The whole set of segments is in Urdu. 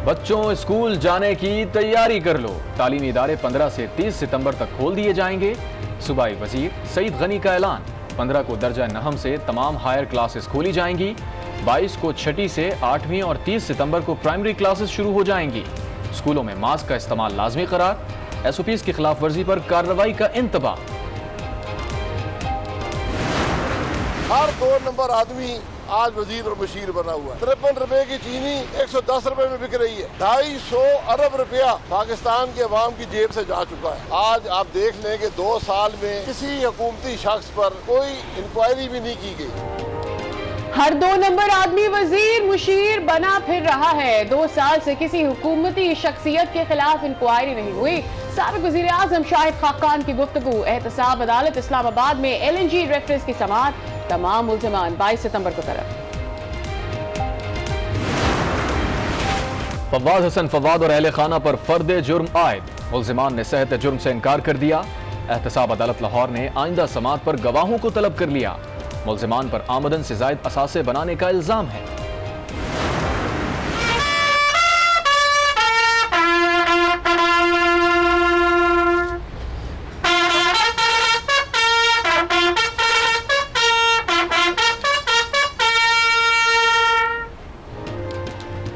بچوں اسکول جانے کی تیاری کر لو، تعلیمی ادارے 15 سے 30 ستمبر تک کھول دیے جائیں گے۔ صوبائی وزیر سعید غنی کا اعلان، 15 کو درجہ نہم سے تمام ہائر کلاسز کھولی جائیں گی، 22 کو چھٹی سے 8ویں اور 30 ستمبر کو پرائمری کلاسز شروع ہو جائیں گی۔ اسکولوں میں ماسک کا استعمال لازمی قرار، ایس او پیز کی خلاف ورزی پر کارروائی کا انتباہ۔ ہر 2 نمبر آدمی آج وزیر اور مشیر بنا ہوا ہے۔ 53 روپے کی چینی 110 روپے میں بک رہی ہے۔ 250 ارب روپیہ پاکستان کے عوام کی جیب سے جا چکا ہے۔ آج آپ دیکھ لیں کہ 2 سال میں کسی حکومتی شخص پر کوئی انکوائری بھی نہیں کی گئی۔ ہر 2 نمبر آدمی وزیر مشیر بنا پھر رہا ہے۔ 2 سال سے کسی حکومتی شخصیت کے خلاف انکوائری نہیں ہوئی۔ سابق وزیر اعظم شاہد خاقان کی گفتگو، احتساب عدالت اسلام آباد میں LNG ریفرنس کی سماعت، تمام ملزمان 22 ستمبر کو طلب۔ فواد حسن فواد اور اہل خانہ پر فرد جرم عائد، ملزمان نے صحت جرم سے انکار کر دیا۔ احتساب عدالت لاہور نے آئندہ سماعت پر گواہوں کو طلب کر لیا۔ ملزمان پر آمدن سے زائد اثاثے بنانے کا الزام ہے۔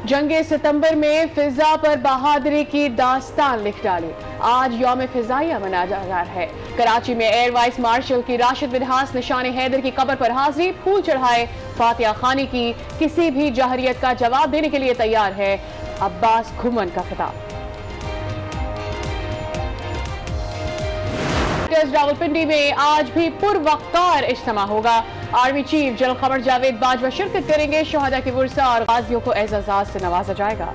جنگ ستمبر میں فضا پر بہادری کی داستان لکھ ڈالی، آج یوم فضائیہ منایا جا رہا ہے۔ کراچی میں ایئر وائس مارشل کی راشد منہاس نشان حیدر کی قبر پر حاضری، پھول چڑھائے، فاتحہ خوانی کی، کسی بھی جہریت کا جواب دینے کے لیے تیار ہے، عباس گھمن کا خطاب۔ راولپنڈی میں آج بھی پروقار اجتماع ہوگا، army chief general Qamar Javed Bajwa شرکت کریں گے، شہداء کی ورثہ اور غازیوں کو اعزازات سے نوازا جائے گا۔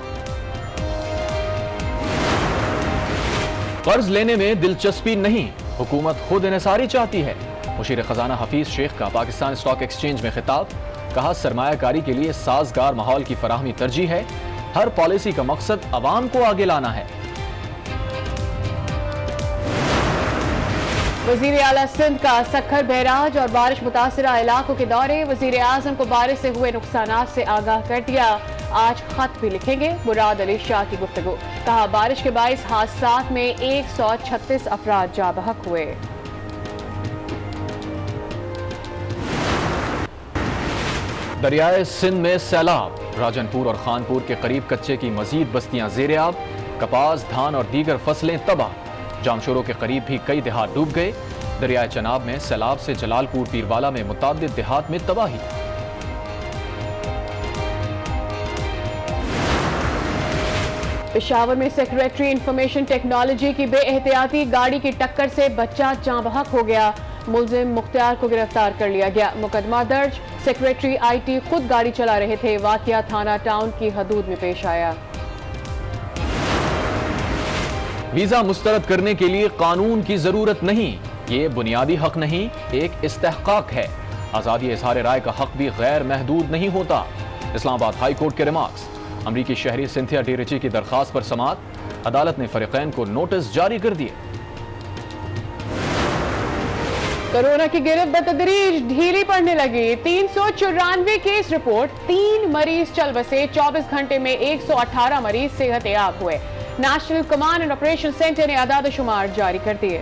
قرض لینے میں دلچسپی نہیں، حکومت خود انحصاری چاہتی ہے، مشیر خزانہ حفیظ شیخ کا پاکستان اسٹاک ایکسچینج میں خطاب، کہا سرمایہ کاری کے لیے سازگار ماحول کی فراہمی ترجیح ہے، ہر پالیسی کا مقصد عوام کو آگے لانا ہے۔ وزیر اعلیٰ سندھ کا سکھر بیراج اور بارش متاثرہ علاقوں کے دورے، وزیر اعظم کو بارش سے ہوئے نقصانات سے آگاہ کر دیا، آج خط بھی لکھیں گے، مراد علی شاہ کی گفتگو، کہا بارش کے باعث حادثات میں 136 افراد جاں بحق ہوئے۔ دریائے سندھ میں سیلاب، راجن پور اور خانپور کے قریب کچے کی مزید بستیاں زیر آب، کپاس، دھان اور دیگر فصلیں تباہ، جامشوروں کے قریب بھی کئی دیہات ڈوب گئے، دریائے چناب میں سیلاب سے جلال پور پیروالا میں متعدد دیہات میں تباہی۔ پشاور میں سیکریٹری انفارمیشن ٹیکنالوجی کی بے احتیاطی گاڑی کی ٹکر سے بچہ جاں بحق ہو گیا، ملزم مختار کو گرفتار کر لیا گیا، مقدمہ درج، سیکریٹری IT خود گاڑی چلا رہے تھے، واقعہ تھانہ ٹاؤن کی حدود میں پیش آیا۔ ویزا مسترد کرنے کے لیے قانون کی ضرورت نہیں، یہ بنیادی حق نہیں، ایک استحقاق ہے، آزادی اظہار رائے کا حق بھی غیر محدود نہیں ہوتا، اسلام آباد ہائی کورٹ کے ریمارکس، امریکی شہری سنتھیا ڈی ریچی کی درخواست پر سماعت، عدالت نے فریقین کو نوٹس جاری کر دیے۔ کورونا کی گرفت بتدریج ڈھیلی پڑنے لگی، 394 کیس رپورٹ، 3 مریض چل بسے، 24 گھنٹے میں 118 مریض صحت یاب ہوئے، national command and operation centre نے اعداد و شمار جاری کر دیے۔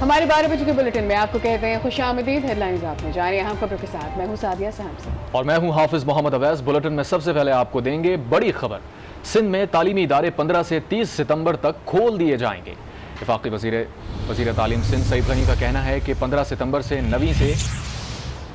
ہمارے 12 بجے کے بلیٹن میں آپ کو کہتے ہیں خوش آمدید، ہیڈ لائنز آپ میں جانیں اہم خبروں کے ساتھ، میں ہوں سعدیہ صاحب اور میں ہوں حافظ محمد اویس۔ بلیٹن میں سب سے پہلے آپ کو دیں گے بڑی خبر، سندھ میں تعلیمی ادارے 15 سے 30 ستمبر تک کھول دیے جائیں گے۔ وفاقی وزیر تعلیم سندھ سعید غنی کا کہنا ہے کہ 15 ستمبر سے 9ویں سے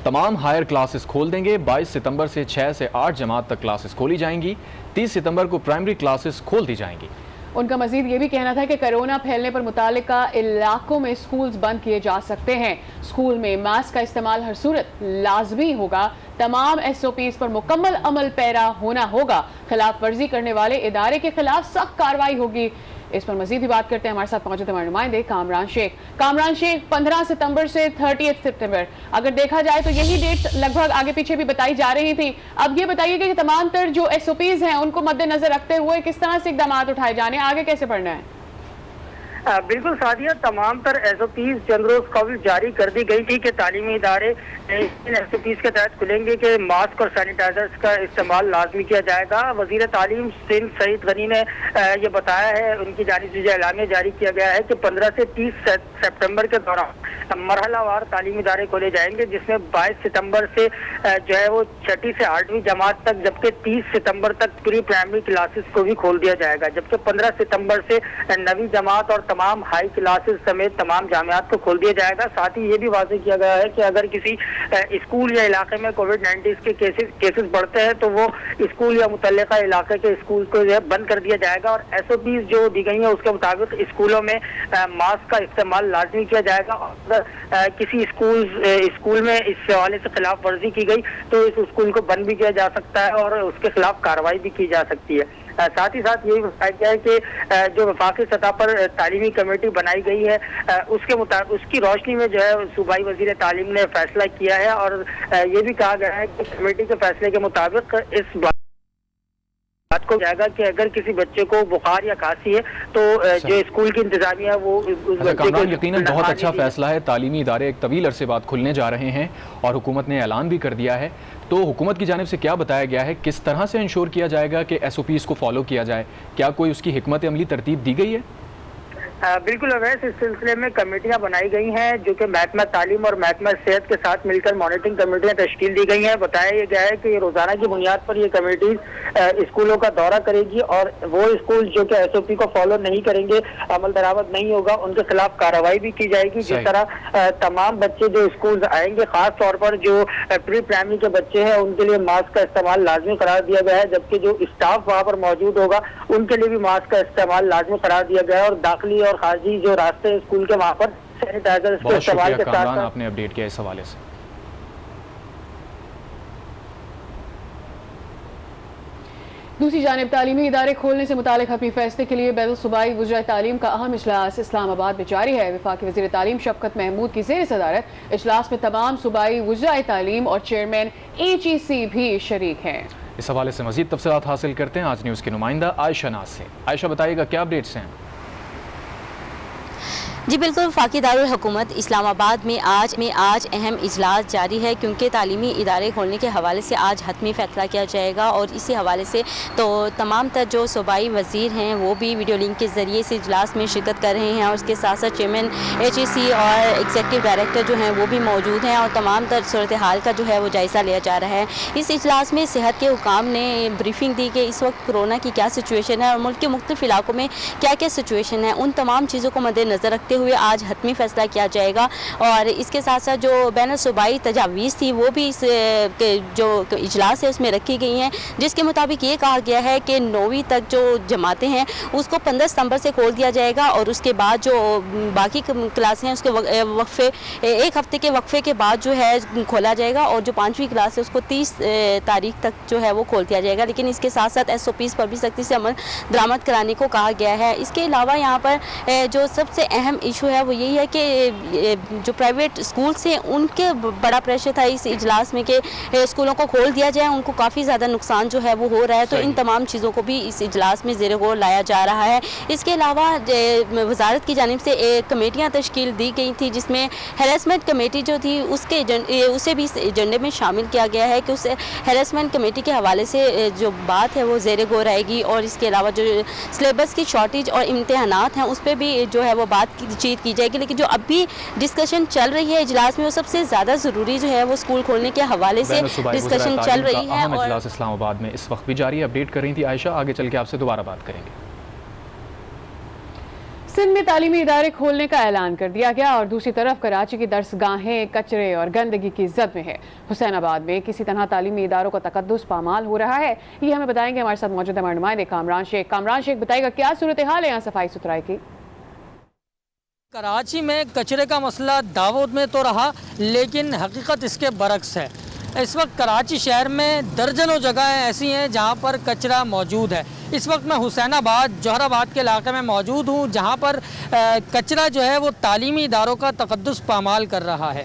تمام ہائر کلاسز کھول دیں گے، 22 ستمبر سے 6 سے 8 جماعت تک کلاسز کھولی جائیں گی، 30 ستمبر کو پرائمری کلاسز کھول دی جائیں گی۔ ان کا مزید یہ بھی کہنا تھا کہ کرونا پھیلنے پر متعلقہ علاقوں میں سکولز بند کیے جا سکتے ہیں، سکول میں ماسک کا استعمال ہر صورت لازمی ہوگا، تمام SOPs پر مکمل عمل پیرا ہونا ہوگا، خلاف ورزی کرنے والے ادارے کے خلاف سخت کارروائی ہوگی۔ اس پر مزید بھی بات کرتے ہیں، ہمارے ساتھ موجود ہمارے نمائندے کامران شیخ، 15 ستمبر سے 30 ستمبر، اگر دیکھا جائے تو یہی ڈیٹ لگ بھگ آگے پیچھے بھی بتائی جا رہی تھی، اب یہ بتائیے کہ تمام تر جو SOPs ہیں ان کو مد نظر رکھتے ہوئے کس طرح سے اقدامات اٹھائے جانے، آگے کیسے بڑھنا ہے؟ بالکل سعدیہ، تمام تر SOPs چند روز قبل جاری کر دی گئی تھی کہ تعلیمی ادارے ان SOPs کے تحت کھلیں گے کہ ماسک اور سینیٹائزرز کا استعمال لازمی کیا جائے گا۔ وزیر تعلیم سندھ سعید غنی نے یہ بتایا ہے، ان کی جانب سے اعلامیہ جاری کیا گیا ہے کہ 15 سے 30 سپٹمبر کے دوران مرحلہ وار تعلیمی ادارے کھولے جائیں گے، جس میں 22 ستمبر سے جو ہے وہ 6ٹھی سے 8ویں جماعت تک، جبکہ 30 ستمبر تک پری پرائمری کلاسز کو بھی کھول دیا جائے گا، جبکہ 15 ستمبر سے 9ویں جماعت اور تمام ہائی کلاسز سمیت تمام جامعات کو کھول دیا جائے گا۔ ساتھ ہی یہ بھی واضح کیا گیا ہے کہ اگر کسی اسکول یا علاقے میں کووڈ-19 کے کیسز بڑھتے ہیں تو وہ اسکول یا متعلقہ علاقے کے اسکول کو جو ہے بند کر دیا جائے گا، اور SOPs جو دی گئی ہیں اس کے مطابق اسکولوں میں ماسک کا استعمال لازمی کیا جائے گا۔ اگر کسی اسکول میں اس حوالے سے خلاف ورزی کی گئی تو اس اسکول کو بند بھی کیا جا سکتا ہے اور اس کے خلاف کارروائی بھی کی جا سکتی ہے۔ ساتھ ہی ساتھ یہی بتایا گیا ہے کہ جو وفاقی سطح پر تعلیمی کمیٹی بنائی گئی ہے اس کی روشنی میں جو ہے صوبائی وزیر تعلیم نے فیصلہ کیا ہے، اور یہ بھی کہا گیا ہے کہ کمیٹی کے فیصلے کے مطابق اس بات کو جائے گا کہ اگر کسی بچے کو بخار یا کھانسی ہے تو جو اسکول کی انتظامیہ ہے وہ کامران یقیناً بہت اچھا فیصلہ ہے۔ تعلیمی ادارے ایک طویل عرصے بعد کھلنے جا رہے ہیں اور حکومت نے اعلان بھی کر دیا ہے، تو حکومت کی جانب سے کیا بتایا گیا ہے، کس طرح سے انشور کیا جائے گا کہ SOPs کو فالو کیا جائے؟ کیا کوئی اس کی حکمت عملی ترتیب دی گئی ہے؟ بالکل اویس، اس سلسلے میں کمیٹیاں بنائی گئی ہیں جو کہ محکمہ تعلیم اور محکمہ صحت کے ساتھ مل کر مانیٹرنگ کمیٹیاں تشکیل دی گئی ہیں۔ بتایا یہ گیا ہے کہ یہ روزانہ کی بنیاد پر یہ کمیٹیز اسکولوں کا دورہ کرے گی، اور وہ اسکول جو کہ SOP کو فالو نہیں کریں گے، عمل درآمد نہیں ہوگا، ان کے خلاف کارروائی بھی کی جائے گی۔ جس طرح تمام بچے جو اسکول آئیں گے، خاص طور پر جو پری پرائمری کے بچے ہیں، ان کے لیے ماسک کا استعمال لازمی قرار دیا گیا ہے، جبکہ جو اسٹاف وہاں پر موجود ہوگا ان کے لیے بھی ماسک کا استعمال لازمی قرار دیا گیا ہے، اور داخلی اور خارجی جو راستے اسکول کے وہاں پر سینیٹائزر کے استعمال کے ساتھ کامران آپ نے اپڈیٹ کیا اس حوالے سے۔ دوسری جانب تعلیمی ادارے کھولنے سے متعلق حتمی فیصلے کے لیے بین الصوبائی وزرائے تعلیم کا اہم اجلاس اسلام آباد میں جاری ہے۔ وفاقی وزیر تعلیم شفقت محمود کی زیر صدارت اجلاس میں تمام صوبائی وزرائے تعلیم اور چیئرمین HEC بھی شریک ہیں۔ اس حوالے سے مزید تفصیلات حاصل کرتے ہیں آج نیوز کی نمائندہ عائشہ ناز سے۔ عائشہ بتائیے گا کیا اپڈیٹس ہیں؟ جی بالکل، وفاقی دارالحکومت اسلام آباد میں آج اہم اجلاس جاری ہے، کیونکہ تعلیمی ادارے کھولنے کے حوالے سے آج حتمی فیصلہ کیا جائے گا، اور اسی حوالے سے تو تمام تر جو صوبائی وزیر ہیں وہ بھی ویڈیو لنک کے ذریعے سے اجلاس میں شرکت کر رہے ہیں، اور اس کے ساتھ ساتھ چیئرمین HEC اور ایگزیکٹو ڈائریکٹر جو ہیں وہ بھی موجود ہیں، اور تمام تر صورتحال کا جو ہے وہ جائزہ لیا جا رہا ہے۔ اس اجلاس میں صحت کے حکام نے بریفنگ دی کہ اس وقت کرونا کی کیا سچویشن ہے اور ملک کے مختلف علاقوں میں کیا کیا سچویشن ہے، ان تمام چیزوں کو مد نظر رکھتے ہوئے آج حتمی فیصلہ کیا جائے گا، اور اس کے ساتھ ساتھ جو بین الصوبائی تجاویز تھی وہ بھی اس جو اجلاس ہے اس میں رکھی گئی ہیں، جس کے مطابق یہ کہا گیا ہے کہ 9ویں تک جو جماعتیں ہیں اس کو 15 ستمبر سے کھول دیا جائے گا، اور اس کے بعد جو باقی کلاسیں ہیں اس کے وقفے ایک ہفتے کے وقفے کے بعد جو ہے کھولا جائے گا، اور جو 5ویں کلاس ہے اس کو 30 تاریخ تک جو ہے وہ کھول دیا جائے گا، لیکن اس کے ساتھ ساتھ SOPs پر بھی سختی سے عمل درآمد کرانے کو کہا گیا ہے۔ اس کے علاوہ یہاں پر جو سب سے اہم ایشو ہے وہ یہی ہے کہ جو پرائیویٹ اسکولس ہیں ان کے بڑا پریشر تھا اس اجلاس میں کہ اسکولوں کو کھول دیا جائے، ان کو کافی زیادہ نقصان جو ہے وہ ہو رہا ہے، تو ان تمام چیزوں کو بھی اس اجلاس میں زیر غور لایا جا رہا ہے۔ اس کے علاوہ وزارت کی جانب سے کمیٹیاں تشکیل دی گئی تھی، جس میں ہیراسمنٹ کمیٹی جو تھی اسے بھی اس ایجنڈے میں شامل کیا گیا ہے کہ اس ہیراسمنٹ کمیٹی کے حوالے سے جو بات ہے وہ زیر غور آئے گی، اور اس کے علاوہ جو سلیبس کی شارٹیج اور امتحانات ہیں اس پہ بھی جو ہے وہ بات چیت کی جائے گی، لیکن جو اب بھی ڈسکشن چل رہی ہے اجلاس میں وہ سب سے زیادہ ضروری جو ہے وہ اسکول کھولنے کے حوالے سے ڈسکشن چل رہی ہے۔ اور اجلاس اسلام آباد میں اس وقت بھی جاری ہے، اپڈیٹ کر رہی تھی عائشہ، آگے چل کے آپ سے دوبارہ بات کریں گے۔ سندھ میں تعلیمی ادارے کھولنے کا اعلان کر دیا گیا، اور دوسری طرف کراچی کی درسگاہیں کچرے اور گندگی کی زد میں ہے۔ حسین آباد میں کسی طرح تعلیمی اداروں کا تقدس پامال ہو رہا ہے، یہ ہمیں بتائیں گے ہمارے ساتھ موجود ہمارے نمائندے کامران شیخ۔ کامران شیخ بتائے گا کیا صورتحال ہے یہاں صفائی ستھرائی کی؟ کراچی میں کچرے کا مسئلہ داود میں تو رہا، لیکن حقیقت اس کے برعکس ہے۔ اس وقت کراچی شہر میں درجنوں جگہیں ایسی ہیں جہاں پر کچرا موجود ہے۔ اس وقت میں حسین آباد جوہر آباد کے علاقے میں موجود ہوں، جہاں پر کچرا جو ہے وہ تعلیمی اداروں کا تقدس پامال کر رہا ہے۔